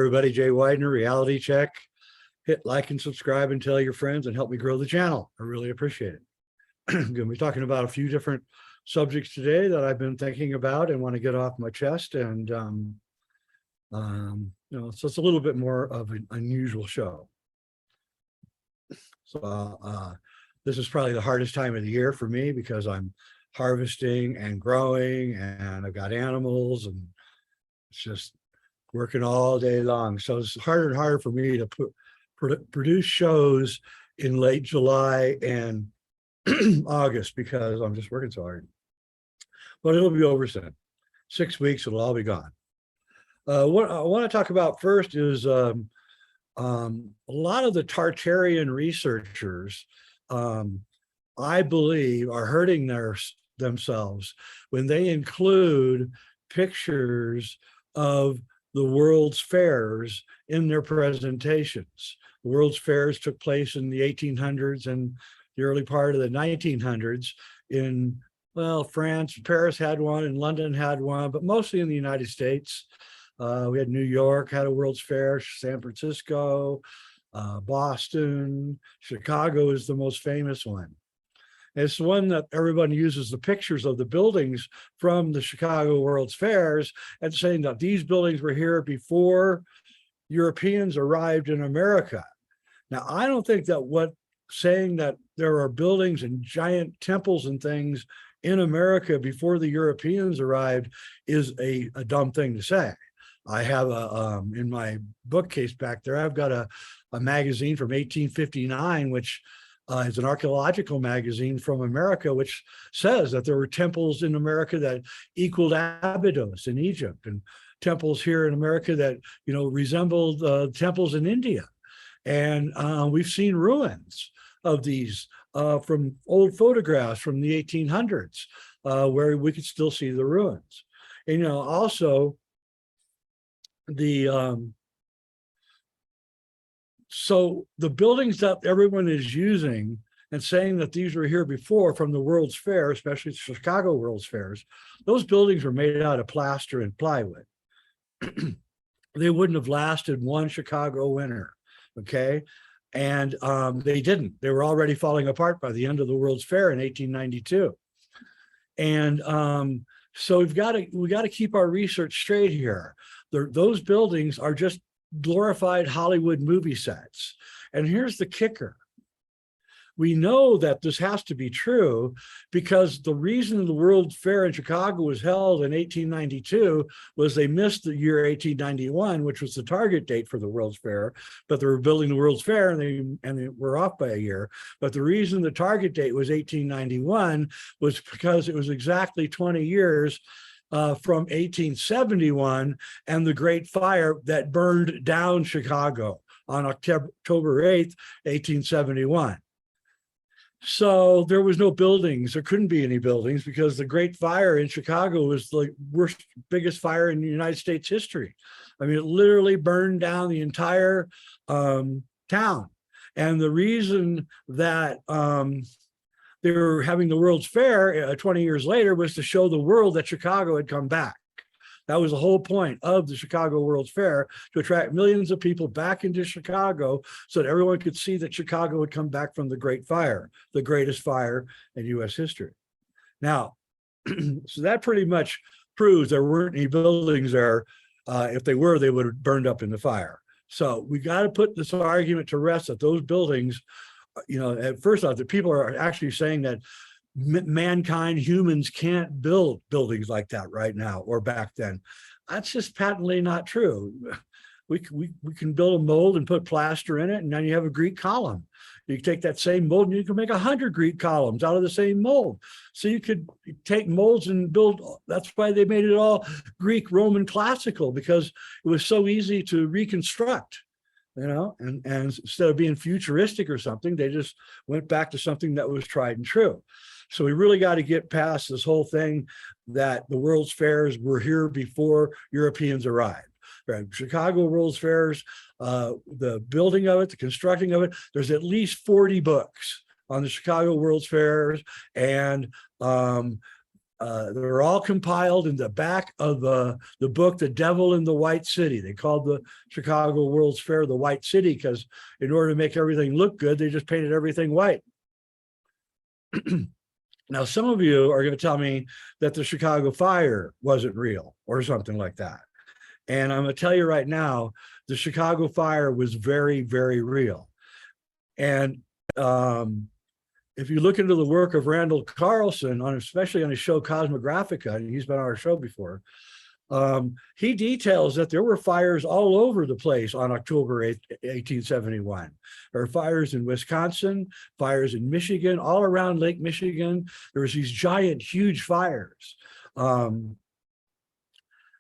everybody. Jay Weidner, Reality Check. Hit like and subscribe and tell your friends and help me grow the channel. I really appreciate it. I'm going to be talking about a few different subjects today that I've been thinking about and want to get off my chest. And, so it's a little bit more of an unusual show. So this is probably the hardest time of the year for me because I'm harvesting and growing and I've got animals and it's just working all day long. So it's harder and harder for me to produce shows in late July and August because I'm just working so hard. But it'll be over soon. 6 weeks, it'll all be gone. What I want to talk about first is a lot of the Tartarian researchers, I believe, are hurting themselves when they include pictures of the World's Fairs in their presentations. The World's Fairs took place in the 1800s and the early part of the 1900s in, well, France. Paris had one and London had one, but mostly in the United States. We had New York had a World's Fair, San Francisco, Boston, Chicago is the most famous one. It's one that everyone uses the pictures of the buildings from the Chicago World's Fairs and saying that these buildings were here before Europeans arrived in America. Now, I don't think that saying that there are buildings and giant temples and things in America before the Europeans arrived is a dumb thing to say. I have in my bookcase back there, I've got a magazine from 1859, which is an archaeological magazine from America, which says that there were temples in America that equaled Abydos in Egypt and temples here in America that, resembled temples in India. And we've seen ruins of these from old photographs from the 1800s where we could still see the ruins. And, also so the buildings that everyone is using and saying that these were here before from the World's Fair, especially the Chicago World's Fairs, those buildings were made out of plaster and plywood. They wouldn't have lasted one Chicago winter, okay? And they didn't. They were already falling apart by the end of the World's Fair in 1892. And so we got to keep our research straight here. Those buildings are just glorified Hollywood movie sets. And here's the kicker. We know that this has to be true because the reason the World's Fair in Chicago was held in 1892 was they missed the year 1891, which was the target date for the World's Fair, but they were building the World's Fair and they were off by a year. But the reason the target date was 1891 was because it was exactly 20 years from 1871 and the Great Fire that burned down Chicago on October 8th, 1871. So there was no buildings. There couldn't be any buildings because the Great Fire in Chicago was the worst, biggest fire in United States history. I mean, it literally burned down the entire town. And the reason that they were having the World's Fair 20 years later was to show the world that Chicago had come back. That was the whole point of the Chicago World's Fair, to attract millions of people back into Chicago so that everyone could see that Chicago had come back from the Great Fire, the greatest fire in U.S. history. Now, so that pretty much proves there weren't any buildings there. If they were, they would have burned up in the fire. So we got to put this argument to rest that those buildings, at first off, the people are actually saying that mankind, humans can't build buildings like that right now or back then. That's just patently not true. We can build a mold and put plaster in it, and then you have a Greek column. You take that same mold and you can make 100 Greek columns out of the same mold. So you could take molds and build. That's why they made it all Greek, Roman, classical, because it was so easy to reconstruct. And instead of being futuristic or something, they just went back to something that was tried and true. So we really got to get past this whole thing that the World's Fairs were here before Europeans arrived. Right? Chicago World's Fairs, the building of it, the constructing of it, there's at least 40 books on the Chicago World's Fairs and they're all compiled in the back of the book, The Devil in the White City. They called the Chicago World's Fair the White City because in order to make everything look good, they just painted everything white. Now, some of you are going to tell me that the Chicago fire wasn't real or something like that. And I'm going to tell you right now, the Chicago fire was very, very real. And if you look into the work of Randall Carlson, especially on his show Cosmographica, and he's been on our show before, he details that there were fires all over the place on October 8th, 1871. There were fires in Wisconsin, fires in Michigan, all around Lake Michigan. There was these giant, huge fires.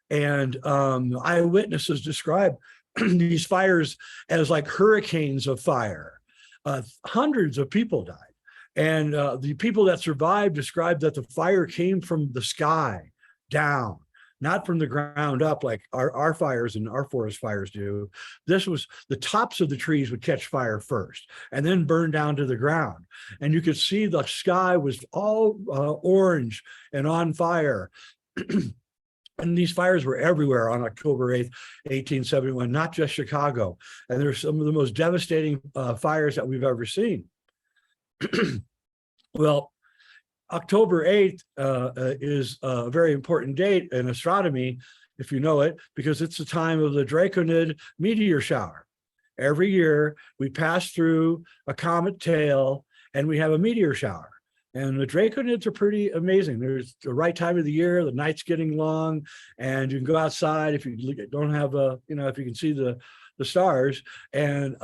Eyewitnesses describe these fires as like hurricanes of fire. Hundreds of people died. And the people that survived described that the fire came from the sky down, not from the ground up like our fires and our forest fires do. This was the tops of the trees would catch fire first and then burn down to the ground. And you could see the sky was all orange and on fire. And these fires were everywhere on October 8th, 1871, not just Chicago. And they're some of the most devastating fires that we've ever seen. Well, October 8th is a very important date in astronomy, if you know it, because it's the time of the Draconid meteor shower. Every year we pass through a comet tail and we have a meteor shower. And the Draconids are pretty amazing. There's the right time of the year, the night's getting long, and you can go outside if you don't have if you can see the stars, and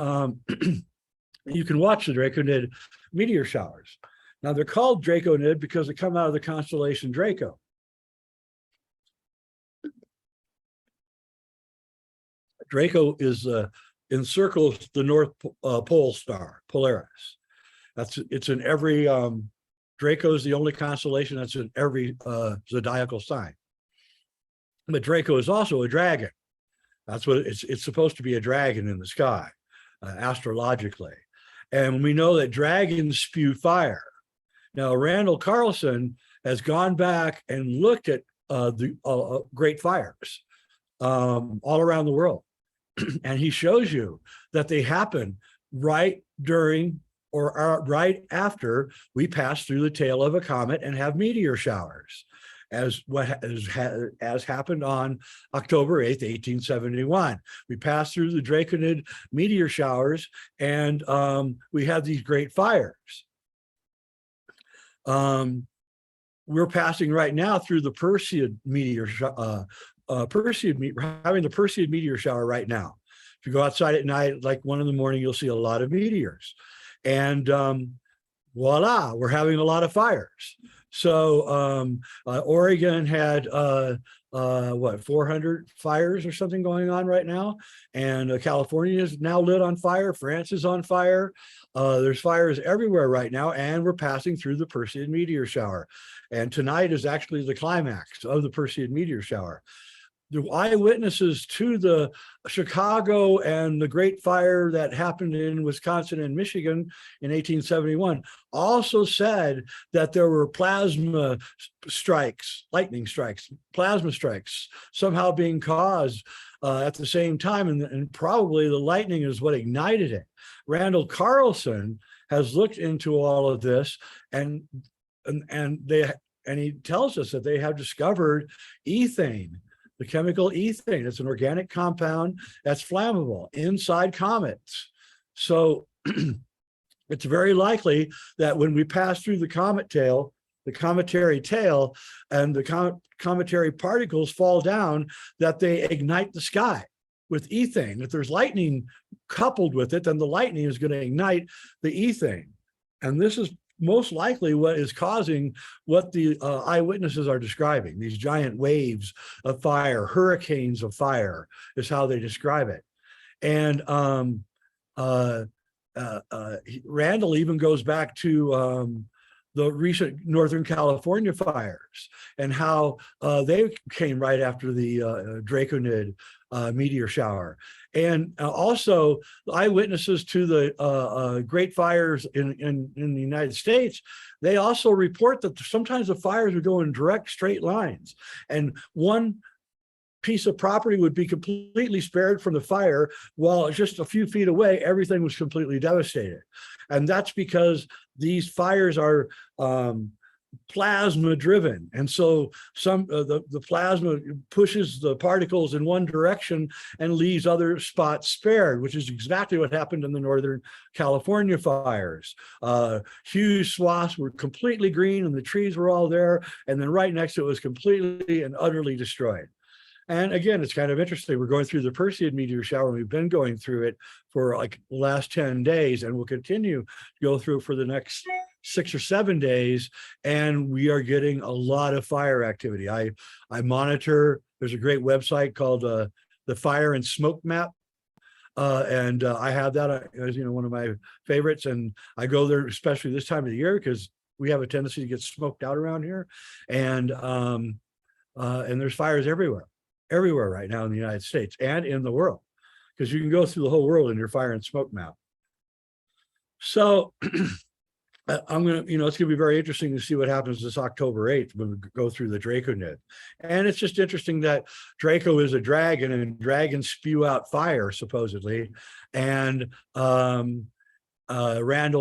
you can watch the Draconid meteor showers. Now they're called Draconid because they come out of the constellation Draco. Draco is encircles the North Pole star, Polaris. It's in every Draco is the only constellation that's in every zodiacal sign. But Draco is also a dragon. That's what it's supposed to be, a dragon in the sky, astrologically. And we know that dragons spew fire. Now, Randall Carlson has gone back and looked at the great fires all around the world. And he shows you that they happen right during or right after we pass through the tail of a comet and have meteor showers, as happened on October 8th, 1871. We passed through the Draconid meteor showers and we had these great fires. We're passing right now through the Perseid meteor we're having the Perseid meteor shower right now. If you go outside at night, like 1 in the morning, you'll see a lot of meteors. And voila, we're having a lot of fires. So Oregon had 400 fires or something going on right now, and California is now lit on fire. France is on fire. There's fires everywhere right now, and we're passing through the Perseid meteor shower. And tonight is actually the climax of the Perseid meteor shower. The eyewitnesses to the Chicago and the Great Fire that happened in Wisconsin and Michigan in 1871 also said that there were plasma strikes, lightning strikes, plasma strikes somehow being caused at the same time. And probably the lightning is what ignited it. Randall Carlson has looked into all of this, and he tells us that they have discovered ethane. The chemical ethane, it's an organic compound that's flammable inside comets. So it's very likely that when we pass through the comet tail, the cometary tail, and the cometary particles fall down, that they ignite the sky with ethane. If there's lightning coupled with it, then the lightning is going to ignite the ethane. And this is most likely what is causing what the eyewitnesses are describing. These giant waves of fire, hurricanes of fire is how they describe it. And Randall even goes back to the recent Northern California fires and how they came right after the Draconid meteor shower. And also eyewitnesses to the great fires in the United States, they also report that sometimes the fires would go in direct straight lines. And one piece of property would be completely spared from the fire, while just a few feet away, everything was completely devastated. And that's because these fires are plasma driven. And so the plasma pushes the particles in one direction and leaves other spots spared, which is exactly what happened in the Northern California fires. Huge swaths were completely green and the trees were all there. And then right next to it was completely and utterly destroyed. And again, it's kind of interesting. We're going through the Perseid meteor shower. And we've been going through it for like the last 10 days, and we'll continue to go through it for the next 6 or 7 days. And we are getting a lot of fire activity. I monitor, there's a great website called the Fire and Smoke Map. And I have that as, one of my favorites. And I go there, especially this time of the year, because we have a tendency to get smoked out around here. And there's fires everywhere right now in the United States and in the world, because you can go through the whole world in your fire and smoke map. So I'm going to, it's going to be very interesting to see what happens this October 8th when we go through the Draco Nid. And it's just interesting that Draco is a dragon and dragons spew out fire, supposedly. And Randall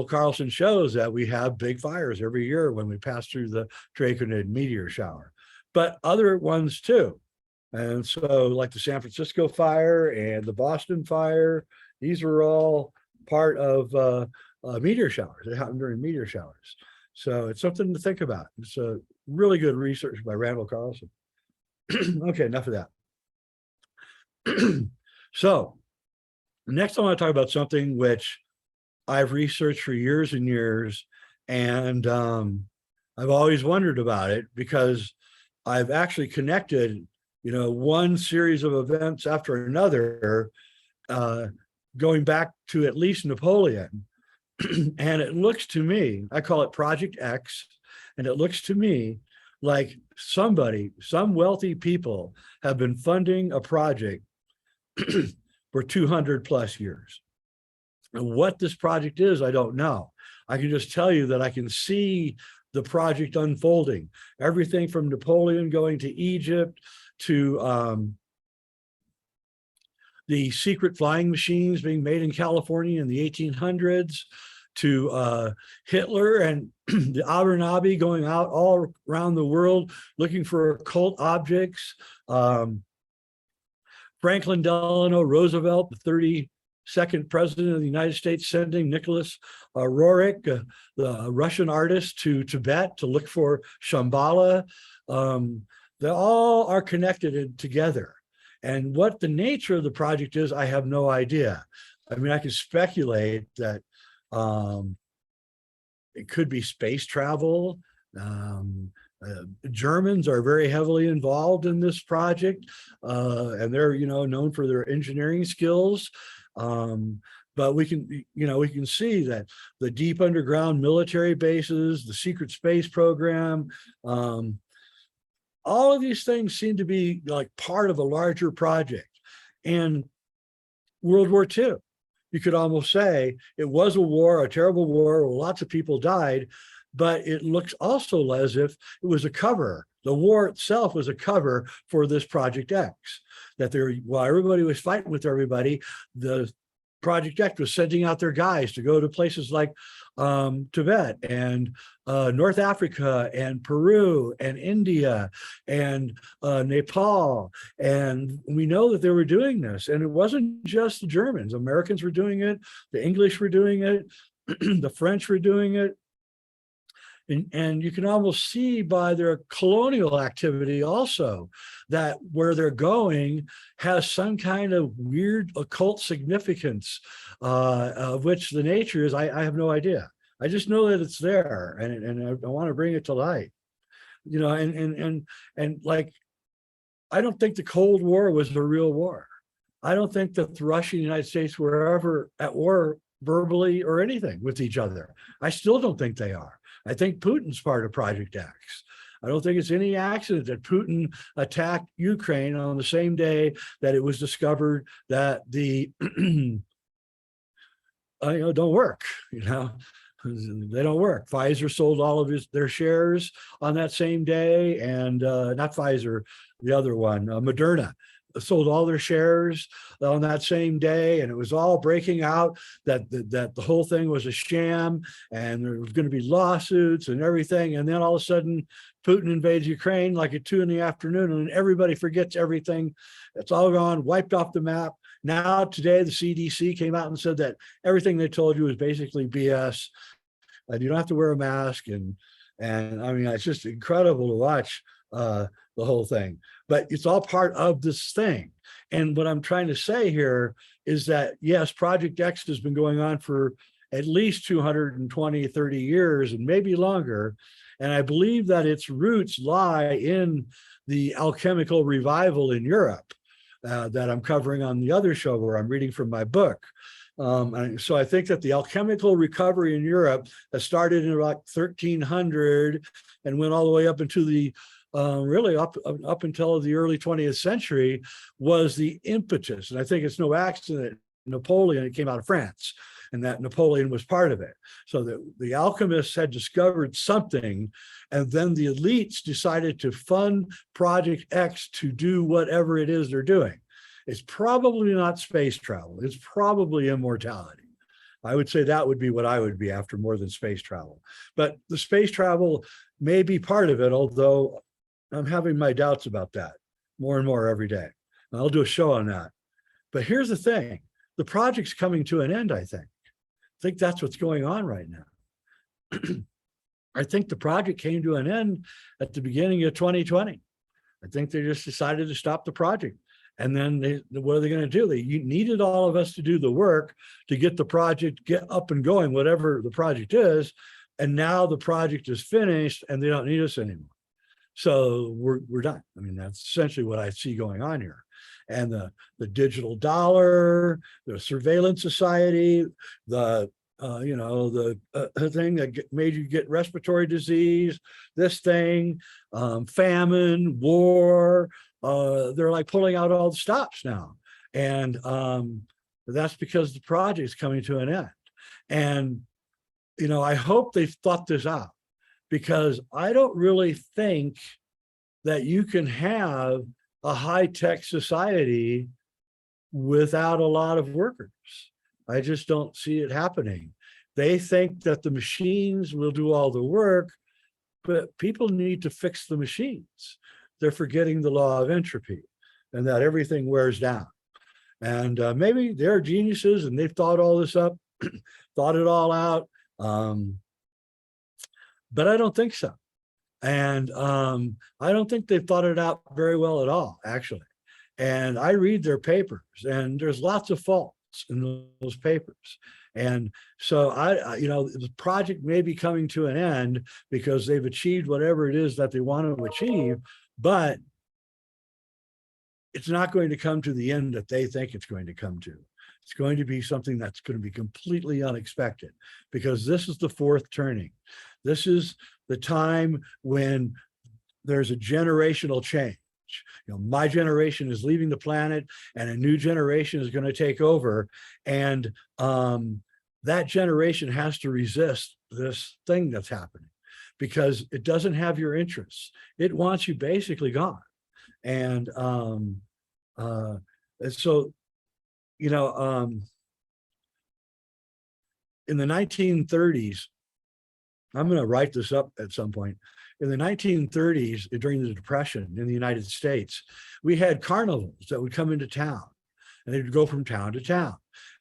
Carlson shows that we have big fires every year when we pass through the Draco Nid meteor shower, but other ones too. And so like the San Francisco fire and the Boston fire, these are all part of meteor showers. They happen during meteor showers. So it's something to think about. It's a really good research by Randall Carlson. Okay, enough of that. So next I want to talk about something which I've researched for years and years. And I've always wondered about it because I've actually connected one series of events after another, going back to at least Napoleon. And it looks to me, I call it Project X, and it looks to me like some wealthy people have been funding a project for 200 plus years. And what this project is, I don't know. I can just tell you that I can see the project unfolding. Everything from Napoleon going to Egypt to the secret flying machines being made in California in the 1800s, to Hitler and the Abernabi going out all around the world looking for occult objects. Franklin Delano Roosevelt, the 32nd president of the United States, sending Nicholas Roerich, the Russian artist, to Tibet to look for Shambhala. They all are connected together. And what the nature of the project is, I have no idea. I mean, I can speculate that it could be space travel. Germans are very heavily involved in this project, and they're known for their engineering skills. But we can see that the deep underground military bases, the secret space program, all of these things seem to be like part of a larger project. And World War II, you could almost say it was a terrible war where lots of people died, but it looks also as if it was a cover. The war itself was a cover for this Project X, that while everybody was fighting with everybody, the Project X was sending out their guys to go to places like Tibet and North Africa and Peru and India and Nepal. And we know that they were doing this. And it wasn't just the Germans. Americans were doing it. The English were doing it. The French were doing it. And you can almost see by their colonial activity also that where they're going has some kind of weird occult significance, of which the nature is, I have no idea. I just know that it's there, and I want to bring it to light. And like, I don't think the Cold War was a real war. I don't think that Russia and the United States were ever at war verbally or anything with each other. I still don't think they are. I think Putin's part of Project X. I don't think it's any accident that Putin attacked Ukraine on the same day that it was discovered that the don't work. They don't work. Pfizer sold all of their shares on that same day, and not Pfizer, the other one, Moderna, sold all their shares on that same day, and it was all breaking out that the whole thing was a sham, and there was going to be lawsuits and everything. And then all of a sudden, Putin invades Ukraine like at 2 PM, and everybody forgets everything. It's all gone, wiped off the map. Now, today, the CDC came out and said that everything they told you was basically BS, and you don't have to wear a mask. And I mean, it's just incredible to watch the whole thing, but it's all part of this thing. And what I'm trying to say here is that, yes, Project X has been going on for at least 220, 30 years, and maybe longer. And I believe that its roots lie in the alchemical revival in Europe that I'm covering on the other show, where I'm reading from my book. And so I think that the alchemical recovery in Europe that started in about 1300 and went all the way up into the really up until the early 20th century was the impetus. And I think it's no accident Napoleon, it came out of France, and that Napoleon was part of it. So the alchemists had discovered something, and then the elites decided to fund Project X to do whatever it is they're doing. It's probably not space travel. It's probably immortality. I would say that would be what I would be after more than space travel. But the space travel may be part of it, although I'm having my doubts about that more and more every day. And I'll do a show on that. But here's the thing. The project's coming to an end, I think. I think that's what's going on right now. I think the project came to an end at the beginning of 2020. I think they just decided to stop the project. And then what are they going to do? They needed all of us to do the work to get the project up and going, whatever the project is. And now the project is finished and they don't need us anymore. So we're done. I mean, that's essentially what I see going on here. And the digital dollar, the surveillance society, the thing that made you get respiratory disease, this thing, famine, war, they're like pulling out all the stops now. And that's because the project is coming to an end. And, I hope they've thought this out, because I don't really think that you can have a high-tech society without a lot of workers. I just don't see it happening. They think that the machines will do all the work, but people need to fix the machines. They're forgetting the law of entropy and that everything wears down. And maybe they're geniuses and they've thought all this up, thought it all out. But I don't think so. And I don't think they've thought it out very well at all, actually. And I read their papers, and there's lots of faults in those papers. And so the project may be coming to an end because they've achieved whatever it is that they want to achieve, but it's not going to come to the end that they think it's going to come to. It's going to be something that's going to be completely unexpected, because this is the fourth turning. This is the time when there's a generational change. My generation is leaving the planet and a new generation is going to take over. And that generation has to resist this thing that's happening, because it doesn't have your interests. It wants you basically gone. And so, in the 1930s, I'm going to write this up at some point. In the 1930s, during the Depression in the United States, we had carnivals that would come into town, and they'd go from town to town.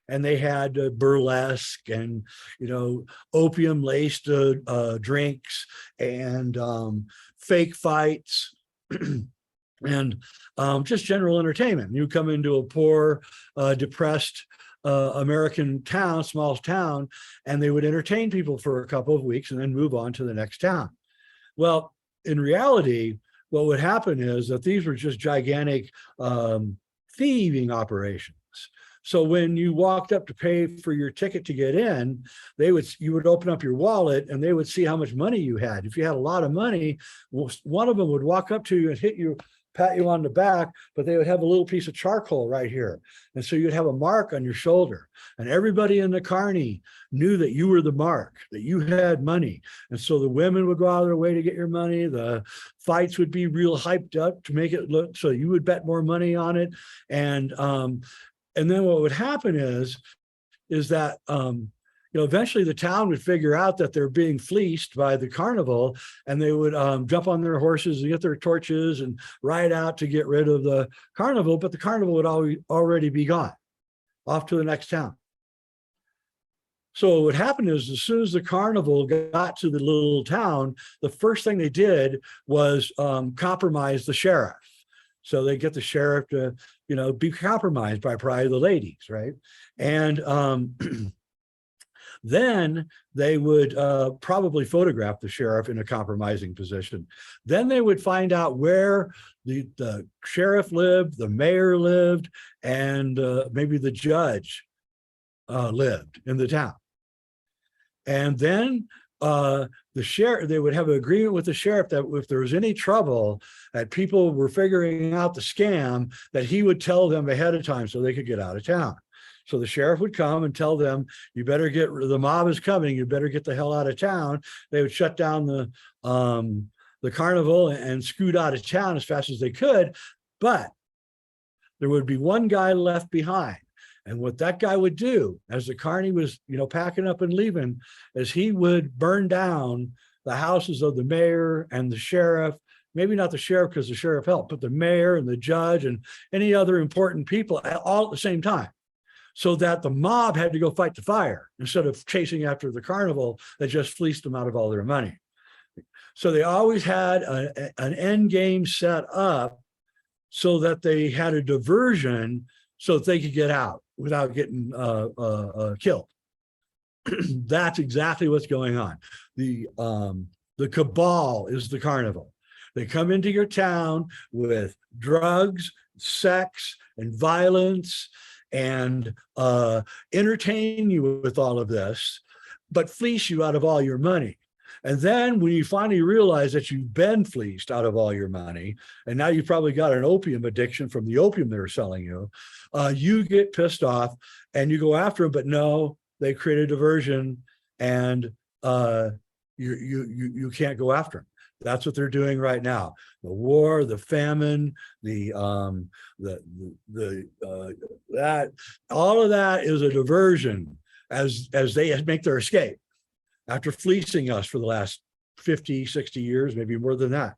And they had burlesque and, opium-laced drinks and fake fights and just general entertainment. You come into a poor, depressed American town, small town, and they would entertain people for a couple of weeks and then move on to the next town. Well, in reality, what would happen is that these were just gigantic thieving operations. So when you walked up to pay for your ticket to get in, you would open up your wallet and they would see how much money you had. If you had a lot of money, one of them would walk up to you and hit you, pat you on the back, but they would have a little piece of charcoal right here. And so you'd have a mark on your shoulder, and everybody in the carny knew that you were the mark, that you had money. And so the women would go out of their way to get your money. The fights would be real hyped up to make it look, so you would bet more money on it. And then what would happen is that, eventually the town would figure out that they're being fleeced by the carnival, and they would jump on their horses and get their torches and ride out to get rid of the carnival. But the carnival would already be gone, off to the next town. So what happened is, as soon as the carnival got to the little town, the first thing they did was compromise the sheriff. So they get the sheriff to, be compromised by probably the ladies, right? And then they would probably photograph the sheriff in a compromising position. Then they would find out where the sheriff lived, the mayor lived, and maybe the judge lived in the town. And then the sheriff, they would have an agreement with the sheriff that if there was any trouble, that people were figuring out the scam, that he would tell them ahead of time so they could get out of town. So the sheriff would come and tell them, you better the mob is coming, you better get the hell out of town. They would shut down the carnival and scoot out of town as fast as they could. But there would be one guy left behind. And what that guy would do as the carny was, packing up and leaving, is he would burn down the houses of the mayor and the sheriff. Maybe not the sheriff because the sheriff helped, but the mayor and the judge and any other important people all at the same time, so that the mob had to go fight the fire instead of chasing after the carnival that just fleeced them out of all their money. So they always had an end game set up so that they had a diversion so that they could get out without getting killed. That's exactly what's going on. The cabal is the carnival. They come into your town with drugs, sex, and violence, and entertain you with all of this, but fleece you out of all your money. And then when you finally realize that you've been fleeced out of all your money, and now you've probably got an opium addiction from the opium they were selling you, you get pissed off and you go after them, but no, they create a diversion, and you can't go after them. That's what they're doing right now. The war, the famine, that all of that is a diversion as they make their escape after fleecing us for the last 50, 60 years, maybe more than that.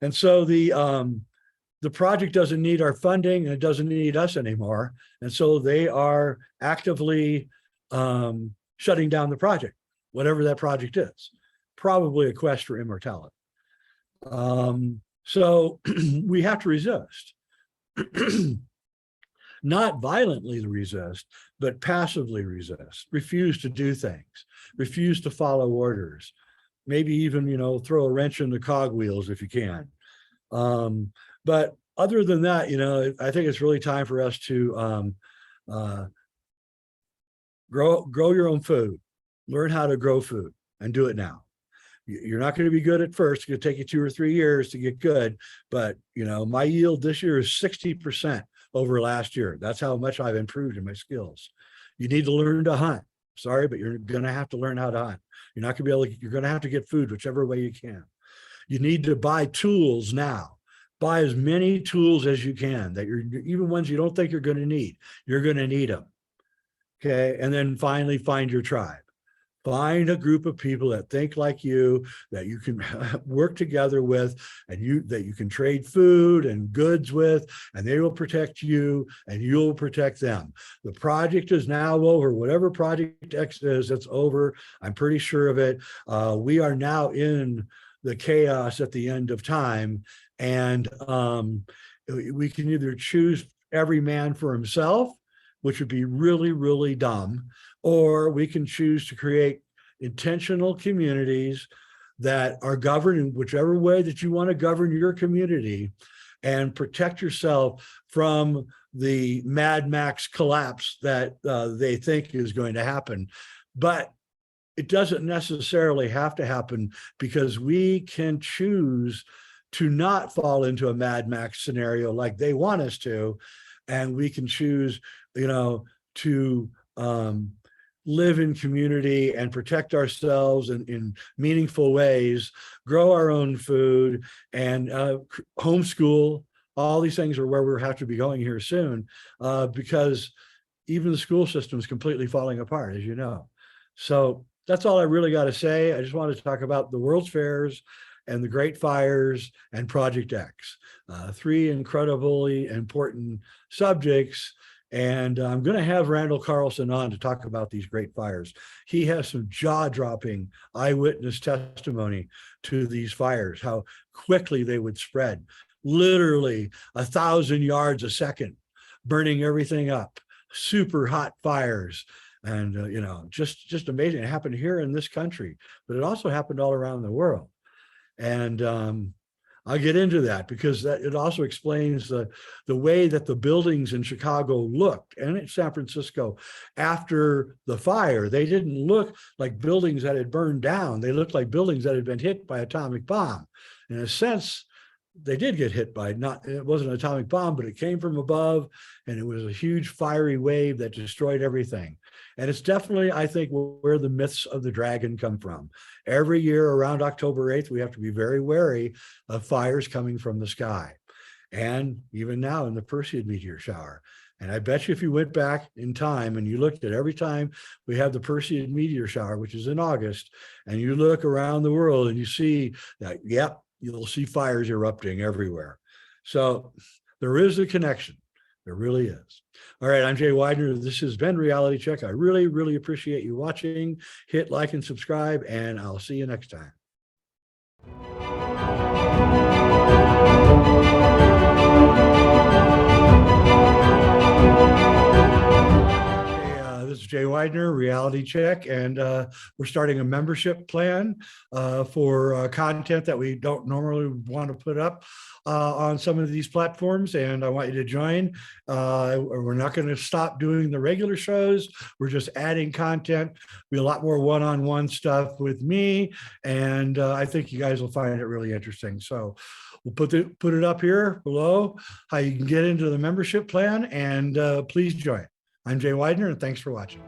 And so the project doesn't need our funding, and it doesn't need us anymore. And so they are actively shutting down the project, whatever that project is, probably a quest for immortality. So we have to resist, not violently resist, but passively resist, refuse to do things, refuse to follow orders, maybe even, throw a wrench in the cogwheels if you can. But other than that, I think it's really time for us to grow your own food, learn how to grow food, and do it now. You're not going to be good at first. It's going to take you 2 or 3 years to get good. But, my yield this year is 60% over last year. That's how much I've improved in my skills. You need to learn to hunt. Sorry, but you're going to have to learn how to hunt. You're not going to you're going to have to get food whichever way you can. You need to buy tools now. Buy as many tools as you can, that even ones you don't think you're going to need. You're going to need them. Okay. And then finally find your tribe. Find a group of people that think like you, that you can work together with, and that you can trade food and goods with, and they will protect you and you'll protect them. The project is now over. Whatever Project X is, it's over. I'm pretty sure of it. We are now in the chaos at the end of time, and we can either choose every man for himself, which would be really, really dumb, or we can choose to create intentional communities that are governed in whichever way that you want to govern your community, and protect yourself from the Mad Max collapse that they think is going to happen. But it doesn't necessarily have to happen, because we can choose to not fall into a Mad Max scenario like they want us to. And we can choose, to live in community and protect ourselves in meaningful ways, grow our own food, and homeschool. All these things are where we have to be going here soon, because even the school system is completely falling apart, as you know. So that's all I really got to say. I just wanted to talk about the World's Fairs and the Great Fires and Project X, three incredibly important subjects. And I'm going to have Randall Carlson on to talk about these great fires. He has some jaw-dropping eyewitness testimony to these fires, how quickly they would spread, literally 1,000 yards a second, burning everything up, super hot fires. And, just amazing. It happened here in this country, but it also happened all around the world. And I'll get into that, because it also explains the way that the buildings in Chicago looked, and in San Francisco after the fire. They didn't look like buildings that had burned down. They looked like buildings that had been hit by atomic bomb. In a sense, they did get hit by, it wasn't an atomic bomb, but it came from above, and it was a huge fiery wave that destroyed everything. And it's definitely, I think, where the myths of the dragon come from. Every year around October 8th, we have to be very wary of fires coming from the sky. And even now in the Perseid meteor shower. And I bet you if you went back in time and you looked at every time we have the Perseid meteor shower, which is in August, and you look around the world and you see that, yep, you'll see fires erupting everywhere. So there is a connection. There really is. All right, I'm Jay Weidner. This has been Reality Check. I really, really appreciate you watching. Hit like and subscribe, and I'll see you next time. This is Jay Weidner, Reality Check, and we're starting a membership plan for content that we don't normally want to put up on some of these platforms, and I want you to join. We're not going to stop doing the regular shows. We're just adding content. Be a lot more one-on-one stuff with me, and I think you guys will find it really interesting. So we'll put it up here below, how you can get into the membership plan, and please join. I'm Jay Weidner, and thanks for watching.